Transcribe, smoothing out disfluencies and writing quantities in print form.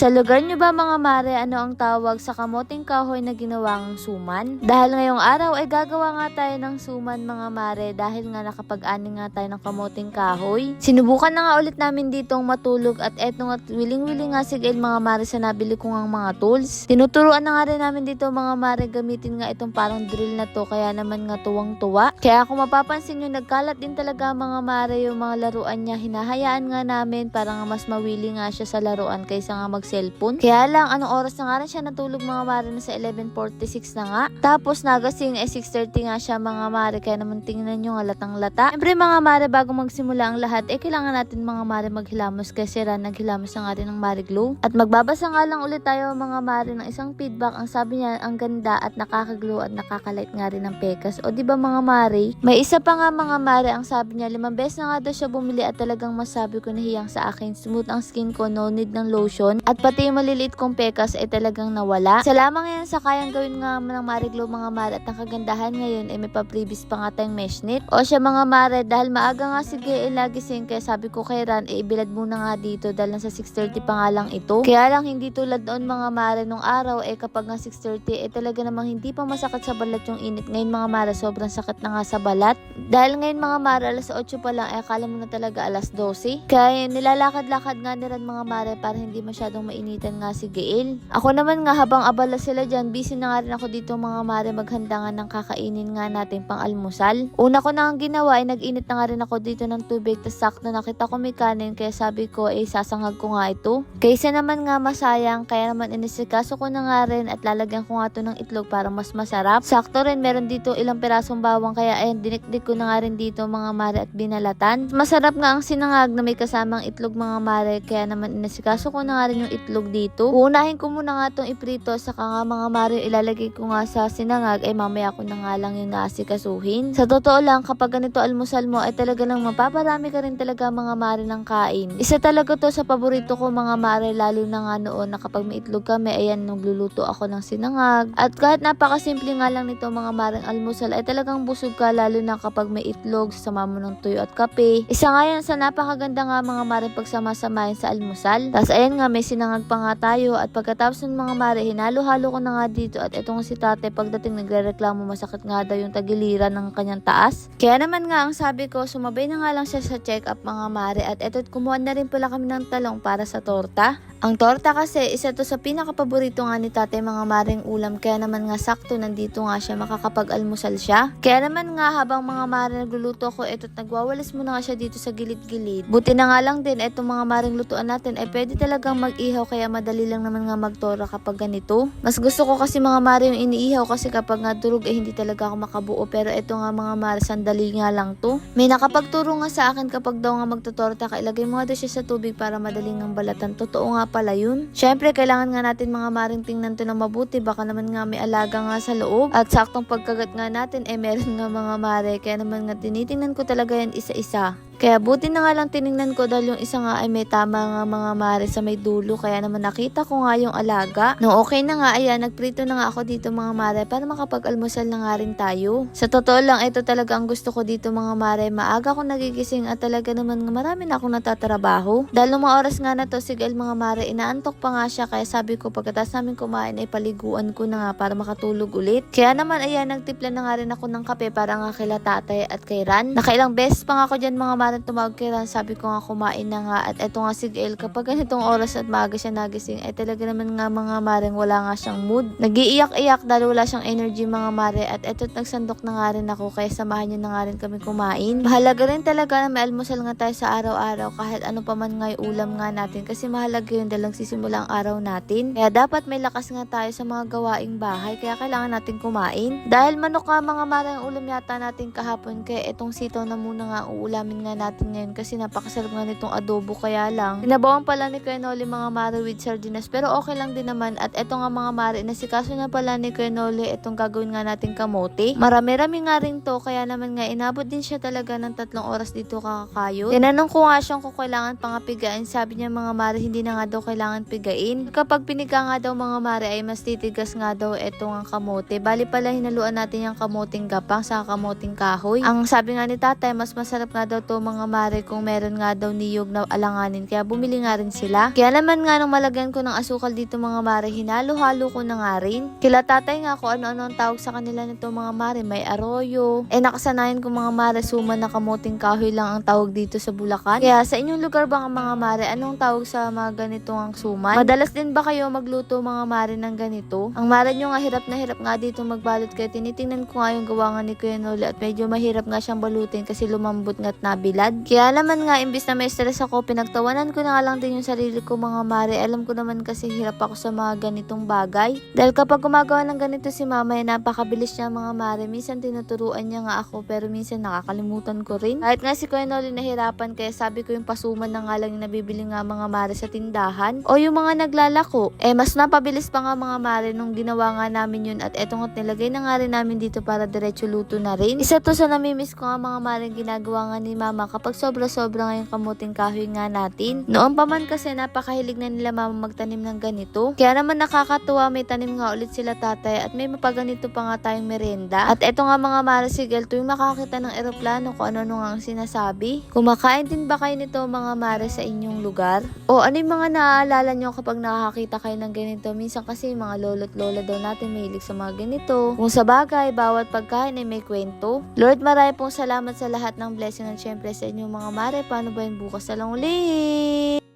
Sa lugar nyo ba mga mare, ano ang tawag sa kamoting kahoy na ginawang suman? Dahil ngayong araw ay gagawa nga tayo ng suman mga mare dahil nga nakapag-ani nga tayo ng kamoting kahoy. Sinubukan na nga ulit namin ditong matulog at eto nga wiling-wiling nga sigil mga mare sa nabili ko nga mga tools. Tinuturuan na nga rin namin dito mga mare gamitin nga itong parang drill na to kaya naman nga tuwang-tuwa. Kaya kung mapapansin nyo nagkalat din talaga mga mare yung mga laruan niya. Hinahayaan nga namin para nga mas mawili nga siya sa laruan kaysa nga cellphone. Kaya lang, anong oras na nga rin siya natulog mga mare na sa 11:46 na nga. Tapos nagasing 6:30 nga siya mga mare kaya naman tingnan nyo nga latang-lata. Siyempre mga mare bago magsimula ang lahat kailangan natin mga mare maghilamos kasi naghilamos na nga rin ng Mariglow. At magbabasa nga lang ulit tayo mga mare ng isang feedback. Ang sabi niya ang ganda at nakakaglow at nakakalight nga rin ng pekas. O diba mga mare? May isa pa nga mga mare ang sabi niya 5 beses na nga daw siya bumili at talagang masabi ko nahiyang sa akin. Smooth ang skin ko, no need ng lotion. At pati yung maliliit kong pekas ay talagang nawala. Salamat ngayon sa kayang gawin nga ng Mariglow mga mare at ang kagandahan ngayon ay may pa-previous pa nga tayong mesh knit. O siya mga mare dahil maaga nga sige lagising kaya sabi ko kay Ran ibilad muna nga dito dahil nasa 6:30 pa nga lang ito. Kaya lang hindi tulad noon mga mare nung araw kapag nga 6:30 talaga namang hindi pa masakit sa balat yung init. Ngayon mga mare sobrang sakit na nga sa balat. Dahil ngayon mga mare alas 8 pa lang akala mo na talaga alas 12. Kaya nilalakad-lakad nga ni Ran mga mare para hindi masyadong mainitan nga si Gail. Ako naman nga habang abala sila dyan, busy na nga rin ako dito mga mare maghanda nga ng kakainin nga natin pang almusal. Una ko na ang ginawa ay nag-init na nga rin ako dito ng tubig tas sakto nakita ko may kanin kaya sabi ko sasangag ko nga ito. Kaysa naman nga masayang kaya naman inisikaso ko na nga rin at lalagyan ko nga ito ng itlog para mas masarap. Sakto rin meron dito ilang pirasong bawang kaya dinikdik ko na nga rin dito mga mare at binalatan. Masarap nga ang sinangag na may kasamang itlog mga mare kaya naman inisikaso ko na nga rin yung itlog dito. Uunahin ko muna nga itong iprito saka nga mga mare ilalagay ko nga sa sinangag mamaya ko na nga lang yung naasikasuhin. Sa totoo lang kapag ganito almusal mo ay talaga lang mapaparami ka rin talaga mga mare ng kain. Isa talaga to sa paborito ko mga mare lalo na nga noon na kapag may itlog kami nagluluto ako ng sinangag. At kahit napakasimple nga lang nito mga mareng almusal ay talagang busog ka lalo na kapag may itlog sama mo ng tuyo at kape. Isa nga yan sa napakaganda nga mga mare pagsama-samahin sa almusal. Tapos ayan nga may sinangag pa nga tayo at pagkatapos ng mga mare hinalo-halo ko na nga dito at itong si tate pagdating nagrereklamo masakit nga daw yung tagiliran ng kanyang taas. Kaya naman nga ang sabi ko sumabay na nga lang siya sa check-up mga mare at eto kumuha na rin pala kami ng talong para sa torta. Ang torta kasi isa to sa pinakapaborito nga ni tate mga maring ulam kaya naman nga sakto nandito nga siya makakapag-almusal siya. Kaya naman nga habang mga mare nagluluto ko eto't nagwawalis muna nga siya dito sa gilid-gilid. Buti na nga lang din etong mga maring lutuan natin pwede talagang mag-ihaw kaya madali lang naman nga magtora kapag ganito. Mas gusto ko kasi mga mare yung iniihaw kasi kapag nga durog hindi talaga ako makabuo pero eto nga mga mare sandali nga lang to. May nakapagturo nga sa akin kapag daw nga magtotorta ilagay mo nga daw siya sa tubig para madaling ng balatan. Totoo nga pala yun. Syempre, kailangan nga natin mga maring tingnan to na mabuti. Baka naman nga may alaga nga sa loob. At saktong pagkagat nga natin, meron nga mga mare. Kaya naman nga tinitingnan ko talaga yan isa-isa. Kaya buti na nga lang tiningnan ko dahil yung isa nga ay may tama nga mga mare sa may dulo. Kaya naman nakita ko nga yung alaga. No, okay na nga, nagprito na nga ako dito mga mare para makapag-almusal na nga rin tayo. Sa totoo lang, ito talaga ang gusto ko dito mga mare. Maaga ako nagigising at talaga naman marami na akong natatrabaho. Dahil nung mga oras nga na to, sigal mga mare, inaantok pa nga siya. Kaya sabi ko, pagkatapos namin kumain ay paliguan ko na nga para makatulog ulit. Kaya naman, nagtipla na nga rin ako ng kape para nga kila tatay at kay Ran. Nakailang beses pa nga ako dyan mga mare tumawag kay Ran, sabi ko nga kumain na nga at eto nga si Gail kapag ganitong oras at maaga siya nagising talaga naman nga mga mareng wala nga siyang mood. Nagiiyak-iyak dahil wala siyang energy mga mare at eto't nagsandok na nga rin ako kaya samahan niyo na nga rin kami kumain. Mahalaga rin talaga na may almusal nga tayo sa araw-araw kahit ano pa man nga yung ulam nga natin kasi mahalaga yun dahil nagsisimula ang araw natin. Kaya dapat may lakas nga tayo sa mga gawaing bahay kaya kailangan natin kumain. Dahil manok nga mga mare ang ulam yata natin kahapon kaya etong sitaw na muna nga uulamin nga natin ngayon kasi napakasarap nga nitong adobo kaya lang sinabawan pala ni Kuya Noli mga mare with sardinas pero okay lang din naman at eto nga mga mare nasikaso na pala ni Kuya Noli itong gagawin nga natin kamote. Marami-rami nga rin to kaya naman nga inabot din siya talaga ng 3 oras dito kakakayod. Tinanong ko nga siyang kung kailangan pang pigain sabi niya mga mare hindi na nga daw kailangan pigain. Kapag piniga nga daw mga mare ay mas titigas nga daw etong ang kamote. Bali pala hinaluan natin yung kamoting gapang sa kamoting kahoy. Ang sabi nga ni tatay mas masarap nga daw to mga mare kung meron nga daw niyog na alanganin, kaya bumili nga rin sila. Kaya naman nga nung malagyan ko ng asukal dito mga mare, hinalo-halo ko na nga rin. Kila tatay nga kung ano-ano ang tawag sa kanila nito mga mare, may aroyo. Nakasanayan ko mga mare, suman na kamuting kahoy lang ang tawag dito sa Bulacan. Kaya sa inyong lugar ba mga mare, anong tawag sa mga ganitong suman? Madalas din ba kayo magluto mga mare ng ganito? Ang mare nyo nga hirap na hirap nga dito magbalot, kaya tinitingnan ko nga yung gawa nga ni Kuya Noli at medyo mahirap nga siyang balutin kasi lumambot nga't nabilad. Kaya naman nga imbis na may stress ako, pinagtawanan ko na nga lang din yung sarili ko mga mare. Alam ko naman kasi hirap ako sa mga ganitong bagay. Dahil kapag gumagawa ng ganito si mama, napakabilis niya mga mare. Minsan tinuturuan niya nga ako pero minsan nakakalimutan ko rin. Kahit nga si Kuya Noli nahirapan, kaya sabi ko yung pasuman na nga lang yung nabibili nga mga mare sa tindahan o yung mga naglalako. Mas napabilis pa nga mga mare nung ginawa nga namin yun, at eto nga't nilagay na nga rin namin dito para diretso luto na rin. Isa to sa namimiss ko nga mga mare, ginagawa nga ni mama kapag sobra-sobra nga yung kamuting kahoy nga natin. Noon pa man kasi napakahilig na nila mama magtanim ng ganito. Kaya naman nakakatuwa, may tanim nga ulit sila tatay at may mapaganito pa nga tayong merenda. At eto nga mga mare, sigel tuwing makakita ng eroplano kung ano nga ang sinasabi. Kumakain din ba kayo nito mga mare sa inyong lugar? O ano yung mga naaalala nyo kapag nakakita kayo ng ganito? Minsan kasi mga lolo't lola daw natin mahilig sa mga ganito. Kung sa bagay, bawat pagkain ay may kwento. Lord, marami pong salamat sa lahat ng blessing at syempre sa inyong mga mare. Paano ba yung bukas na lang ulit?